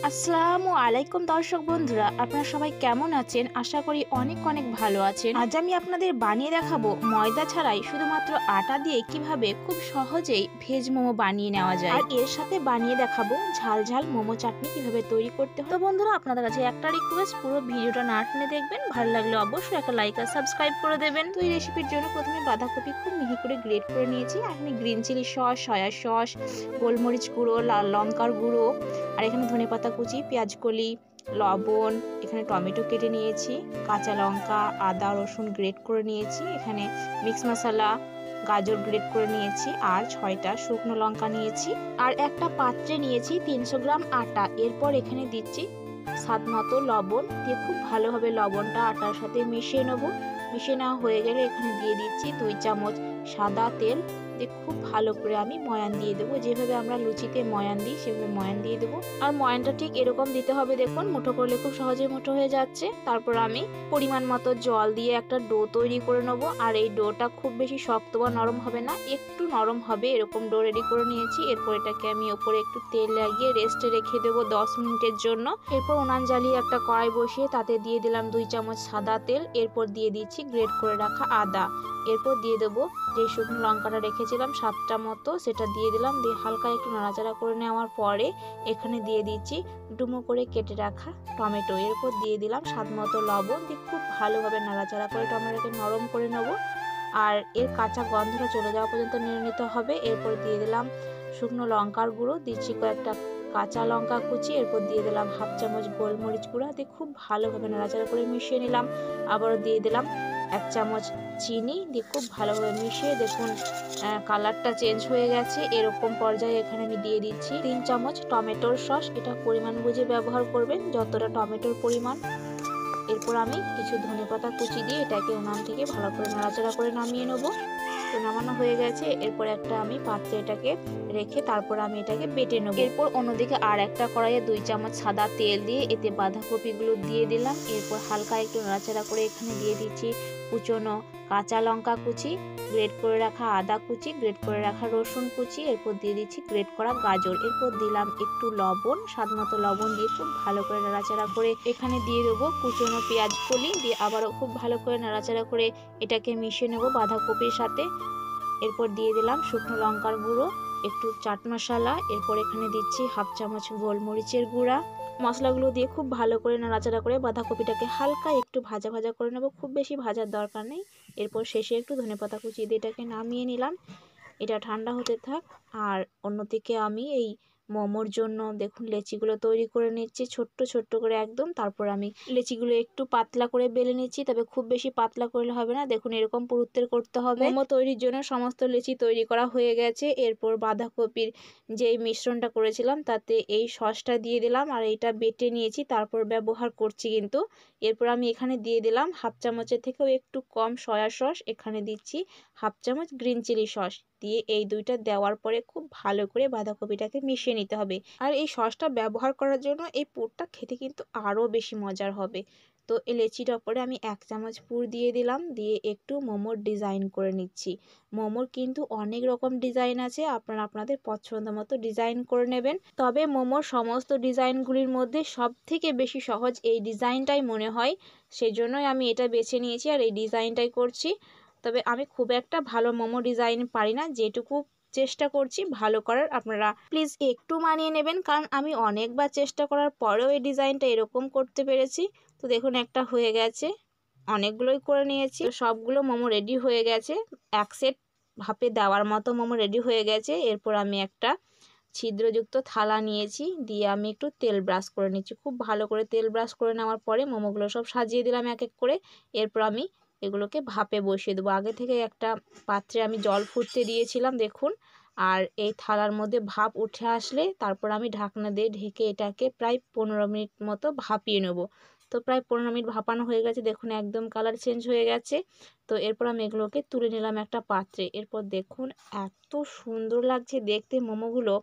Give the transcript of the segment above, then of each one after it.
আসসালামু আলাইকুম দর্শক বন্ধুরা, আপনারা সবাই কেমন আছেন? আশা করি অনেক অনেক ভালো আছেন। আজ আমি আপনাদের বানিয়ে দেখাবো ময়দা ছাড়াই শুধুমাত্র আটা দিয়ে কিভাবে খুব সহজেই ভেজ মোমো বানিয়ে নেওয়া যায়। আর এর সাথে বানিয়ে দেখাবো ঝাল ঝাল মোমো চাটনি কিভাবে তৈরি করতে হয়। তো বন্ধুরা, আপনাদের কাছে একটা রিকোয়েস্ট, পুরো ভিডিওটা না টেনে দেখবেন। ভালো লাগলে অবশ্যই একটা লাইক আর সাবস্ক্রাইব করে দেবেন। তো এই রেসিপির জন্য প্রথমে বাঁধাকপি খুব মিহি করে গ্রেট করে নিয়েছি। এখানে green chilli sauce, soya sauce, গোলমরিচ গুঁড়ো, লাল লঙ্কার গুঁড়ো, আর এখানে ধনেপাতা কুচি, পেঁয়াজ কলি, লবণ, এখানে টমেটো কেটে নিয়েছি, কাঁচা লঙ্কা, আদা রসুন গ্রেট করে নিয়েছি, এখানে মিক্স মশলা, গাজর গ্রেট করে নিয়েছি, আর 6টা শুকনো লঙ্কা নিয়েছি, আর একটা পাত্রে নিয়েছি 300 গ্রাম আটা। এরপর এখানে দিচ্ছি স্বাদ মতো লবণ, দিয়ে খুব ভালোভাবে লবণটা আটার সাথে মিশিয়ে নেবো। মিশিয়ে নেওয়া হয়ে গেলে এখানে দিয়ে দিচ্ছি 2 চামচ সাদা তেল, দিয়ে খুব ভালো করে আমি ময়ান দিয়ে দেবো। যেভাবে আমরা লুচিতে ময়ান দিই সেভাবে ময়ান দিয়ে দেবো। আর ময়ানটা ঠিক এরকম দিতে হবে, দেখুন মুঠো করলে খুব সহজে মুঠো হয়ে যাচ্ছে। তারপর আমি পরিমাণ মতো জল দিয়ে একটা ডো তৈরি করে নেবো। আর এই ডোটা খুব বেশি শক্ত বা নরম হবে না, একটু নরম হবে এরকম ডো রেডি করে নিয়েছি। এরপর এটাকে আমি ওপরে একটু তেল লাগিয়ে রেস্টে রেখে দেবো 10 মিনিটের জন্য। এরপর উনান জ্বালিয়ে একটা কড়াই বসিয়ে তাতে দিয়ে দিলাম 2 চামচ সাদা তেল। এরপর দিয়ে দিচ্ছি গ্রেট করে রাখা আদা। এরপর দিয়ে দেবো যে শুকনো লঙ্কাটা রেখেছিলাম 7টা মতো, সেটা দিয়ে দিলাম। দিয়ে হালকা একটু নাড়াচাড়া করে নেওয়ার পরে এখানে দিয়ে দিচ্ছি ডুমো করে কেটে রাখা টমেটো। এরপর দিয়ে দিলাম স্বাদ মতো লবণ, দিয়ে খুব ভালোভাবে নাড়াচাড়া করে টমেটোকে নরম করে নেব। আর এর কাঁচা গন্ধটা চলে যাওয়া পর্যন্ত নেড়ে নিতে হবে। এরপর দিয়ে দিলাম শুকনো লঙ্কার গুঁড়ো, দিচ্ছি কয়েকটা কাঁচা লঙ্কা কুচি, এরপর দিয়ে দিলাম 1/2 চামচ গোলমরিচ গুঁড়া, দিয়ে খুব ভালোভাবে নাড়াচাড়া করে মিশিয়ে নিলাম। আবারও দিয়ে দিলাম 1 চামচ চিনি, দিয়ে খুব ভালোভাবে মিশিয়ে দেখুন কালারটা চেঞ্জ হয়ে গেছে। এরকম পর্যায়ে এখানে আমি দিয়ে দিচ্ছি 3 চামচ টমেটোর সস। এটা পরিমাণ বুঝে ব্যবহার করবেন, যতটা টমেটোর পরিমাণ। এরপর আমি কিছু ধনেপাতা কুচি দিয়ে এটাকে উনান থেকে ভালো করে নাড়াচাড়া করে নামিয়ে নেবো। তো নামানো হয়ে গেছে। এরপর একটা আমি পাত্রে এটাকে রেখে তারপর আমি এটাকে বেটে নেবো। এরপর অন্যদিকে আর একটা কড়াইয়ে 2 চামচ সাদা তেল দিয়ে এতে বাঁধাকপিগুলো দিয়ে দিলাম। এরপর হালকা একটু নাড়াচাড়া করে এখানে দিয়ে দিচ্ছি কুচনো কাঁচা লঙ্কা কুচি, গ্রেট করে রাখা আদা কুচি, গ্রেট করে রাখা রসুন কুচি, এরপর দিয়ে দিচ্ছি গ্রেট করা গাজর। এরপর দিলাম একটু লবণ, স্বাদ মতো লবণ দিয়ে খুব ভালো করে নাড়াচাড়া করে এখানে দিয়ে দেবো কুচনো পেঁয়াজ কলি, দিয়ে আবারও খুব ভালো করে নাড়াচাড়া করে এটাকে মিশিয়ে নেবো বাঁধাকপির সাথে। এরপর দিয়ে দিলাম শুকনো লঙ্কার গুঁড়ো, একটু চাট মশলা, এরপর এখানে দিচ্ছি 1/2 চামচ গোলমরিচের গুঁড়া। মশলাগুলো দিয়ে খুব ভালো করে নাড়াচাড়া করে বাঁধাকপিটাকে হালকা একটু ভাজা ভাজা করে নেবো, খুব বেশি ভাজার দরকার নেই। এরপর শেষে একটু ধনেপাতা কুচি দিয়ে এটাকে নামিয়ে নিলাম। এটা ঠান্ডা হতে থাক। আর অন্যদিকে আমি এই মোমোর জন্য দেখুন লেচিগুলো তৈরি করে নিচ্ছি ছোট্ট ছোট্ট করে একদম। তারপর আমি লেচিগুলো একটু পাতলা করে বেলে নিচ্ছি, তবে খুব বেশি পাতলা করলে হবে না, দেখুন এরকম পুরুত্বের করতে হবে। মোমো তৈরির জন্য সমস্ত লেচি তৈরি করা হয়ে গেছে। এরপর বাঁধাকপির যে মিশ্রণটা করেছিলাম তাতে এই সসটা দিয়ে দিলাম, আর এইটা বেটে নিয়েছি তারপর ব্যবহার করছি কিন্তু। এরপর আমি এখানে দিয়ে দিলাম 1/2 চামচের থেকেও একটু কম সয়া সস, এখানে দিচ্ছি 1/2 চামচ গ্রিন চিলি সস, দিয়ে এই দুইটা দেওয়ার পরে খুব ভালো করে বাঁধাকপিটাকে মিশিয়ে নিতে হবে। আর এই সসটা ব্যবহার করার জন্য এই পুরটা খেতে কিন্তু আরও বেশি মজার হবে। তো এই লেচিটার পরে আমি 1 চামচ পুর দিয়ে দিলাম, দিয়ে একটু মোমোর ডিজাইন করে নিচ্ছি। মোমোর কিন্তু অনেক রকম ডিজাইন আছে, আপনারা আপনাদের পছন্দ মতো ডিজাইন করে নেবেন। তবে মোমোর সমস্ত ডিজাইনগুলির মধ্যে সব থেকে বেশি সহজ এই ডিজাইনটাই মনে হয়, সেজন্যই আমি এটা বেছে নিয়েছি আর এই ডিজাইনটাই করছি। তবে আমি খুব একটা ভালো মোমো ডিজাইন পারি না, যেটুকু চেষ্টা করছি ভালো করার, আপনারা প্লিজ একটু মানিয়ে নেবেন, কারণ আমি অনেকবার চেষ্টা করার পরেও এই ডিজাইনটা এরকম করতে পেরেছি। তো দেখুন একটা হয়ে গেছে, অনেকগুলোই করে নিয়েছি। তো সবগুলো মোমো রেডি হয়ে গেছে, এক সেট ভাপে দেওয়ার মতো মোমো রেডি হয়ে গেছে। এরপর আমি একটা ছিদ্রযুক্ত থালা নিয়েছি, দিয়ে আমি একটু তেল ব্রাশ করে নিচ্ছি। খুব ভালো করে তেল ব্রাশ করে নেওয়ার পরে মোমোগুলো সব সাজিয়ে দিলাম এক এক করে। এরপর আমি এগুলোকে ভাপে বসিয়ে দেবো। আগে থেকে একটা পাত্রে আমি জল ফুটতে দিয়েছিলাম দেখুন। আর এই থালার মধ্যে ভাপ উঠে আসলে তারপর আমি ঢাকনা দিয়ে ঢেকে এটাকে প্রায় 15 মিনিট মতো ভাপিয়ে নেব। তো প্রায় 15 মিনিট ভাপানো হয়ে গেছে, দেখুন একদম কালার চেঞ্জ হয়ে গেছে। তো এরপর আমি এগুলোকে তুলে নিলাম একটা পাত্রে। এরপর দেখুন এত সুন্দর লাগছে দেখতে মোমোগুলো,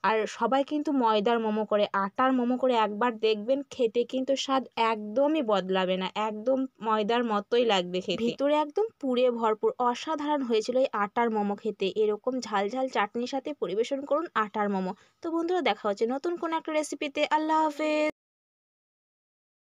আর সবাই কিন্তু ময়দার মোমো করে, আটার মোমো করে একবার দেখবেন, খেতে কিন্তু স্বাদ একদমই বদলাবে না, একদম ময়দার মতোই লাগবে খেতে। ভিতরে একদম পুরে ভরপুর, অসাধারণ হয়েছিল এই আটার মোমো খেতে। এরকম ঝাল ঝাল চাটনির সাথে পরিবেশন করুন আটার মোমো। তো বন্ধুরা, দেখা হচ্ছে নতুন কোনো একটা রেসিপিতে। আল্লাহ হাফেজ।